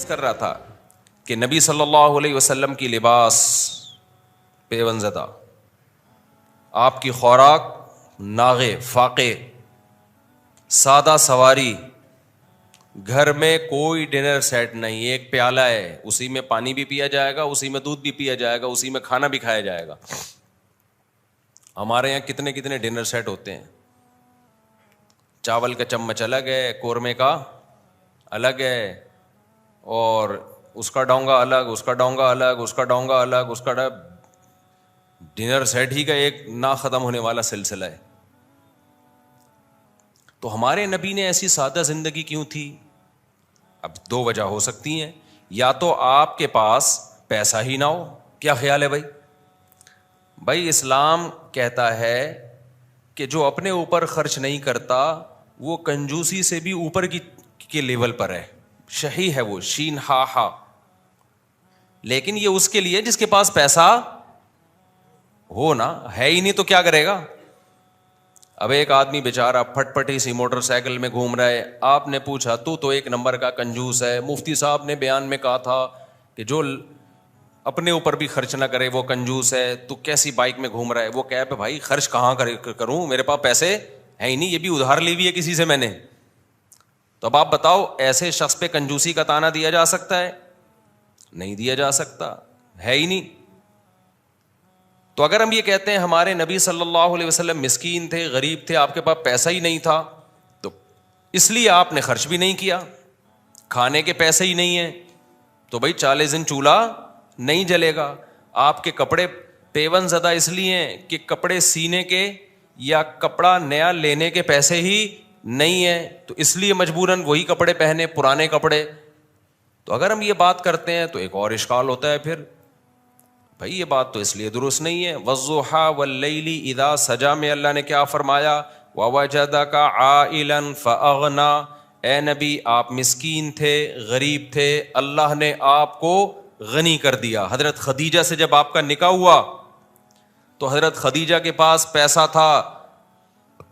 کر رہا تھا کہ نبی صلی اللہ علیہ وسلم کی لباس پیون زدہ، آپ کی خوراک ناغے فاقے، سادہ سواری، گھر میں کوئی ڈنر سیٹ نہیں، ایک پیالہ ہے، اسی میں پانی بھی پیا جائے گا، اسی میں دودھ بھی پیا جائے گا، اسی میں کھانا بھی کھایا جائے گا۔ ہمارے یہاں کتنے کتنے ڈنر سیٹ ہوتے ہیں، چاول کا چمچ الگ ہے، قورمے کا الگ ہے، اور اس کا ڈونگا الگ، اس کا ڈونگا الگ، اس کا ڈونگا الگ، اس کا ڈنر سیٹ ہی کا ایک نہ ختم ہونے والا سلسلہ ہے۔ تو ہمارے نبی نے ایسی سادہ زندگی کیوں تھی؟ اب دو وجہ ہو سکتی ہیں، یا تو آپ کے پاس پیسہ ہی نہ ہو۔ کیا خیال ہے بھائی اسلام کہتا ہے کہ جو اپنے اوپر خرچ نہیں کرتا وہ کنجوسی سے بھی اوپر کی لیول پر ہے، شہی ہے وہ، شین ہا۔ لیکن یہ اس کے لیے جس کے پاس پیسہ ہو نا، ہے ہی نہیں تو کیا کرے گا؟ اب ایک آدمی بیچارہ پھٹ پٹی سی موٹر سائیکل میں گھوم رہا ہے، آپ نے پوچھا تو ایک نمبر کا کنجوس ہے۔ مفتی صاحب نے بیان میں کہا تھا کہ جو اپنے اوپر بھی خرچ نہ کرے وہ کنجوس ہے، تو کیسی بائک میں گھوم رہا ہے؟ وہ کہے پہ بھائی خرچ کہاں کروں، میرے پاس پیسے ہے ہی نہیں، یہ بھی ادھار لی ہوئی ہے کسی سے میں نے۔ تو اب آپ بتاؤ ایسے شخص پہ کنجوسی کا طعنہ دیا جا سکتا ہے؟ نہیں دیا جا سکتا، ہے ہی نہیں۔ تو اگر ہم یہ کہتے ہیں ہمارے نبی صلی اللہ علیہ وسلم مسکین تھے، غریب تھے، آپ کے پاس پیسہ ہی نہیں تھا، تو اس لیے آپ نے خرچ بھی نہیں کیا، کھانے کے پیسے ہی نہیں ہیں، تو بھائی 40 دن چولہا نہیں جلے گا۔ آپ کے کپڑے پیون زدہ اس لیے ہیں کہ کپڑے سینے کے یا کپڑا نیا لینے کے پیسے ہی نہیں ہیں، تو اس لیے مجبوراً وہی کپڑے پہنے، پرانے کپڑے۔ تو اگر ہم یہ بات کرتے ہیں تو ایک اور اشکال ہوتا ہے پھر، بھائی یہ بات تو اس لیے درست نہیں ہے۔ والضحیٰ واللیل اذا سجا میں اللہ نے کیا فرمایا؟ ووجدک عائلا فاغنا، اے نبی آپ مسکین تھے، غریب تھے، اللہ نے آپ کو غنی کر دیا۔ حضرت خدیجہ سے جب آپ کا نکاح ہوا تو حضرت خدیجہ کے پاس پیسہ تھا،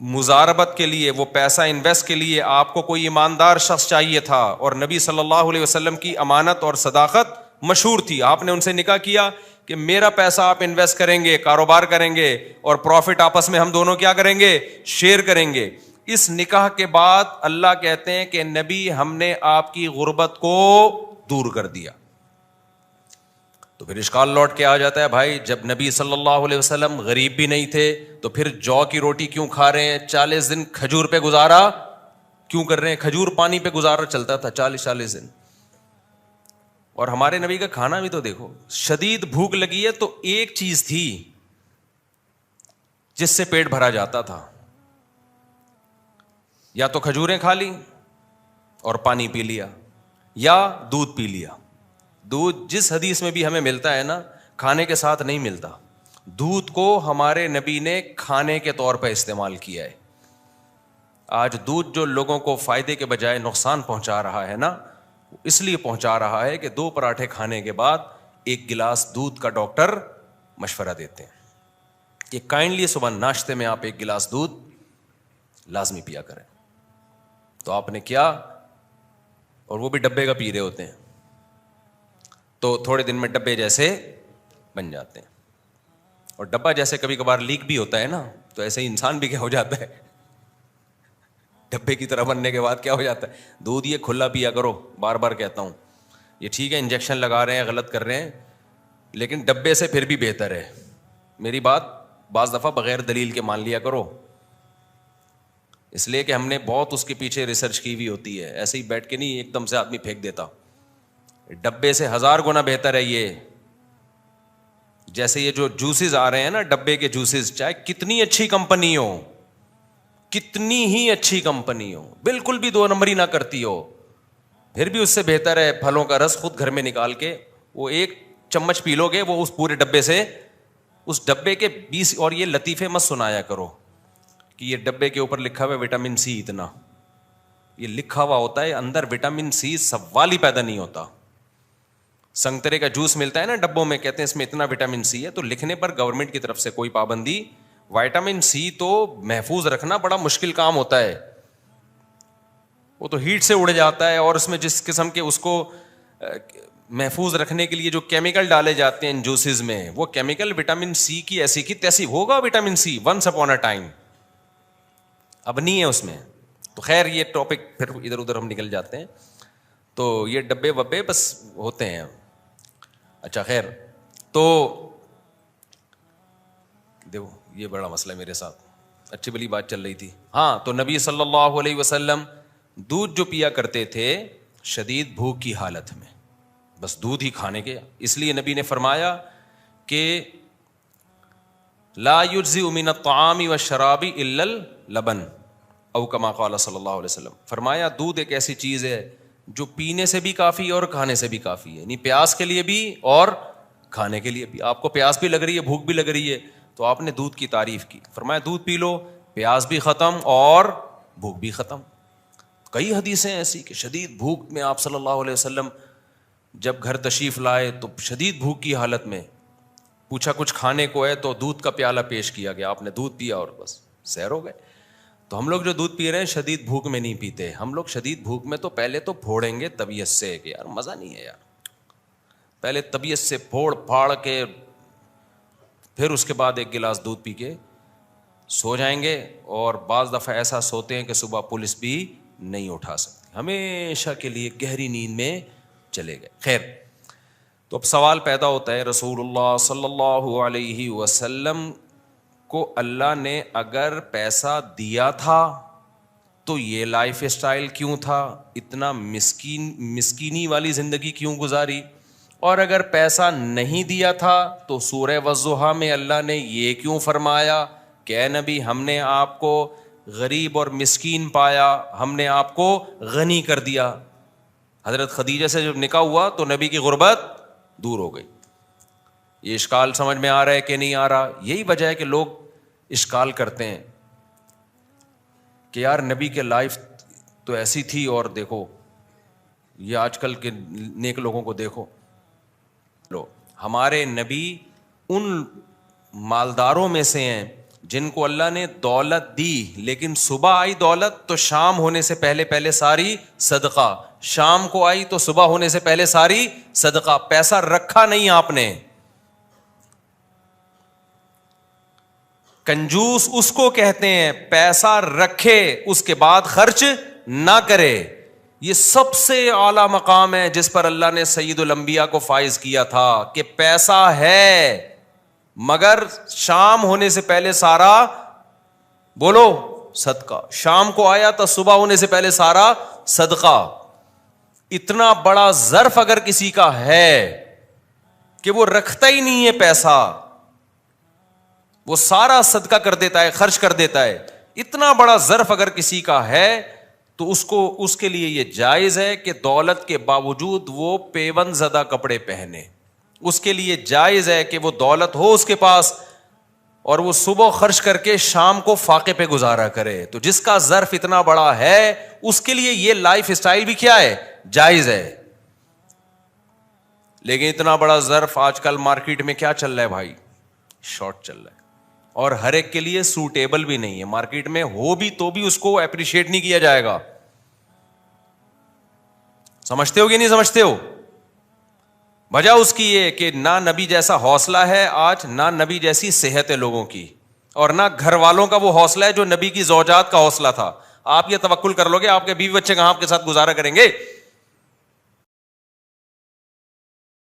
مزاربت کے لیے، وہ پیسہ انویسٹ کے لیے آپ کو کوئی ایماندار شخص چاہیے تھا، اور نبی صلی اللہ علیہ وسلم کی امانت اور صداقت مشہور تھی۔ آپ نے ان سے نکاح کیا کہ میرا پیسہ آپ انویسٹ کریں گے، کاروبار کریں گے، اور پروفٹ آپس میں ہم دونوں کیا کریں گے؟ شیئر کریں گے۔ اس نکاح کے بعد اللہ کہتے ہیں کہ نبی ہم نے آپ کی غربت کو دور کر دیا۔ تو پھر اشکال لوٹ کے آ جاتا ہے، بھائی جب نبی صلی اللہ علیہ وسلم غریب بھی نہیں تھے تو پھر جو کی روٹی کیوں کھا رہے ہیں؟ 40 دن کھجور پہ گزارا کیوں کر رہے ہیں؟ کھجور پانی پہ گزارا چلتا تھا 40 دن۔ اور ہمارے نبی کا کھانا بھی تو دیکھو، شدید بھوک لگی ہے تو ایک چیز تھی جس سے پیٹ بھرا جاتا تھا، یا تو کھجوریں کھا لی اور پانی پی لیا، یا دودھ پی لیا۔ دودھ جس حدیث میں بھی ہمیں ملتا ہے نا، کھانے کے ساتھ نہیں ملتا، دودھ کو ہمارے نبی نے کھانے کے طور پہ استعمال کیا ہے۔ آج دودھ جو لوگوں کو فائدے کے بجائے نقصان پہنچا رہا ہے نا، اس لیے پہنچا رہا ہے کہ 2 پراٹھے کھانے کے بعد 1 گلاس دودھ کا ڈاکٹر مشورہ دیتے ہیں کہ کائنڈلی صبح ناشتے میں آپ 1 گلاس دودھ لازمی پیا کریں۔ تو آپ نے کیا، اور وہ بھی ڈبے کا پی رہے ہوتے ہیں، تو تھوڑے دن میں ڈبے جیسے بن جاتے ہیں۔ اور ڈبہ جیسے کبھی کبھار لیک بھی ہوتا ہے نا، تو ایسے ہی انسان بھی کیا ہو جاتا ہے، ڈبے کی طرح بننے کے بعد کیا ہو جاتا ہے۔ دودھ یہ کھلا پیا کرو، بار بار کہتا ہوں، یہ ٹھیک ہے انجیکشن لگا رہے ہیں، غلط کر رہے ہیں، لیکن ڈبے سے پھر بھی بہتر ہے۔ میری بات بعض دفعہ بغیر دلیل کے مان لیا کرو، اس لیے کہ ہم نے بہت اس کے پیچھے ریسرچ کی ہوئی ہوتی ہے، ایسے ہی بیٹھ کے نہیں ایک دم سے آدمی پھینک دیتا۔ ڈبے سے 1000 گنا بہتر ہے یہ۔ جیسے یہ جو جوسز آ رہے ہیں نا، ڈبے کے جوسز، چاہے کتنی اچھی کمپنی ہو، کتنی ہی اچھی کمپنی ہو، بالکل بھی 2 نمبری نہ کرتی ہو، پھر بھی اس سے بہتر ہے پھلوں کا رس خود گھر میں نکال کے وہ 1 چمچ پی لو گے، وہ اس پورے ڈبے سے، اس ڈبے کے 20۔ اور یہ لطیفے مت سنایا کرو کہ یہ ڈبے کے اوپر لکھا ہوا ہے وٹامن سی اتنا، یہ لکھا ہوا ہوتا ہے اندر وٹامن سی سوال ہی پیدا نہیں ہوتا۔ سنگترے کا جوس ملتا ہے نا ڈبوں میں، کہتے ہیں اس میں اتنا وٹامن سی ہے، تو لکھنے پر گورنمنٹ کی طرف سے کوئی پابندی، وٹامن سی تو محفوظ رکھنا بڑا مشکل کام ہوتا ہے، وہ تو ہیٹ سے اڑ جاتا ہے، اور اس میں جس قسم کے اس کو محفوظ رکھنے کے لیے جو کیمیکل ڈالے جاتے ہیں ان جوسز میں، وہ کیمیکل وٹامن سی کی ایسی کی تیسی ہوگا vitamin C once upon a time, اب نہیں ہے اس میں. تو خیر یہ ٹاپک پھر ادھر ادھر ہم نکل جاتے ہیں. تو یہ ڈبے وبے بس ہوتے ہیں. اچھا خیر، تو دیکھو یہ بڑا مسئلہ ہے میرے ساتھ، اچھی بلی بات چل رہی تھی. ہاں تو نبی صلی اللہ علیہ وسلم دودھ جو پیا کرتے تھے شدید بھوک کی حالت میں، بس دودھ ہی کھانے کے، اس لیے نبی نے فرمایا کہ لا یجزئ من الطعام والشراب الا اللبن او کما قال صلی اللہ علیہ وسلم. فرمایا دودھ ایک ایسی چیز ہے جو پینے سے بھی کافی ہے اور کھانے سے بھی کافی ہے، یعنی پیاس کے لیے بھی اور کھانے کے لیے بھی. آپ کو پیاس بھی لگ رہی ہے، بھوک بھی لگ رہی ہے، تو آپ نے دودھ کی تعریف کی، فرمایا دودھ پی لو، پیاس بھی ختم اور بھوک بھی ختم. کئی حدیثیں ایسی کہ شدید بھوک میں آپ صلی اللہ علیہ وسلم جب گھر تشریف لائے تو شدید بھوک کی حالت میں پوچھا کچھ کھانے کو ہے تو دودھ کا پیالہ پیش کیا گیا، آپ نے دودھ پیا اور بس سیر ہو گئے. تو ہم لوگ جو دودھ پی رہے ہیں شدید بھوک میں نہیں پیتے، ہم لوگ شدید بھوک میں تو پہلے تو پھوڑیں گے طبیعت سے کہ یار مزہ نہیں ہے یار، پہلے طبیعت سے پھوڑ پھاڑ کے پھر اس کے بعد ایک گلاس دودھ پی کے سو جائیں گے. اور بعض دفعہ ایسا سوتے ہیں کہ صبح پولیس بھی نہیں اٹھا سکتی، ہمیشہ کے لیے گہری نیند میں چلے گئے. خیر، تو اب سوال پیدا ہوتا ہے رسول اللہ صلی اللہ علیہ وسلم کو اللہ نے اگر پیسہ دیا تھا تو یہ لائف اسٹائل کیوں تھا، اتنا مسکینی والی زندگی کیوں گزاری، اور اگر پیسہ نہیں دیا تھا تو سورہ والضحیٰ میں اللہ نے یہ کیوں فرمایا کہ اے نبی ہم نے آپ کو غریب اور مسکین پایا، ہم نے آپ کو غنی کر دیا. حضرت خدیجہ سے جب نکاح ہوا تو نبی کی غربت دور ہو گئی. یہ اشکال سمجھ میں آ رہا ہے کہ نہیں آ رہا؟ یہی وجہ ہے کہ لوگ اشکال کرتے ہیں کہ یار نبی کے لائف تو ایسی تھی اور دیکھو یہ آج کل کے نیک لوگوں کو دیکھو. لو ہمارے نبی ان مالداروں میں سے ہیں جن کو اللہ نے دولت دی، لیکن صبح آئی دولت تو شام ہونے سے پہلے ساری صدقہ، شام کو آئی تو صبح ہونے سے پہلے ساری صدقہ. پیسہ رکھا نہیں آپ نے. کنجوس اس کو کہتے ہیں پیسہ رکھے اس کے بعد خرچ نہ کرے. یہ سب سے اعلیٰ مقام ہے جس پر اللہ نے سید الانبیاء کو فائز کیا تھا کہ پیسہ ہے مگر شام ہونے سے پہلے سارا بولو صدقہ، شام کو آیا تو صبح ہونے سے پہلے سارا صدقہ. اتنا بڑا ظرف اگر کسی کا ہے کہ وہ رکھتا ہی نہیں ہے پیسہ، وہ سارا صدقہ کر دیتا ہے، خرچ کر دیتا ہے، اتنا بڑا ظرف اگر کسی کا ہے تو اس کے لیے یہ جائز ہے کہ دولت کے باوجود وہ پیون زدہ کپڑے پہنے. اس کے لیے جائز ہے کہ وہ دولت ہو اس کے پاس اور وہ صبح خرچ کر کے شام کو فاقے پہ گزارا کرے. تو جس کا ظرف اتنا بڑا ہے اس کے لیے یہ لائف اسٹائل بھی کیا ہے؟ جائز ہے. لیکن اتنا بڑا ظرف آج کل مارکیٹ میں کیا چل رہا ہے بھائی؟ شارٹ چل رہا ہے، اور ہر ایک کے لیے سوٹیبل بھی نہیں ہے. مارکیٹ میں ہو بھی تو بھی اس کو اپریشیٹ نہیں کیا جائے گا. سمجھتے ہو کہ نہیں سمجھتے ہو؟ وجہ اس کی یہ کہ نہ نبی جیسا حوصلہ ہے آج، نہ نبی جیسی صحت ہے لوگوں کی، اور نہ گھر والوں کا وہ حوصلہ ہے جو نبی کی زوجات کا حوصلہ تھا. آپ یہ توکل کر لو گے آپ کے بیوی بچے کہاں آپ کے ساتھ گزارا کریں گے؟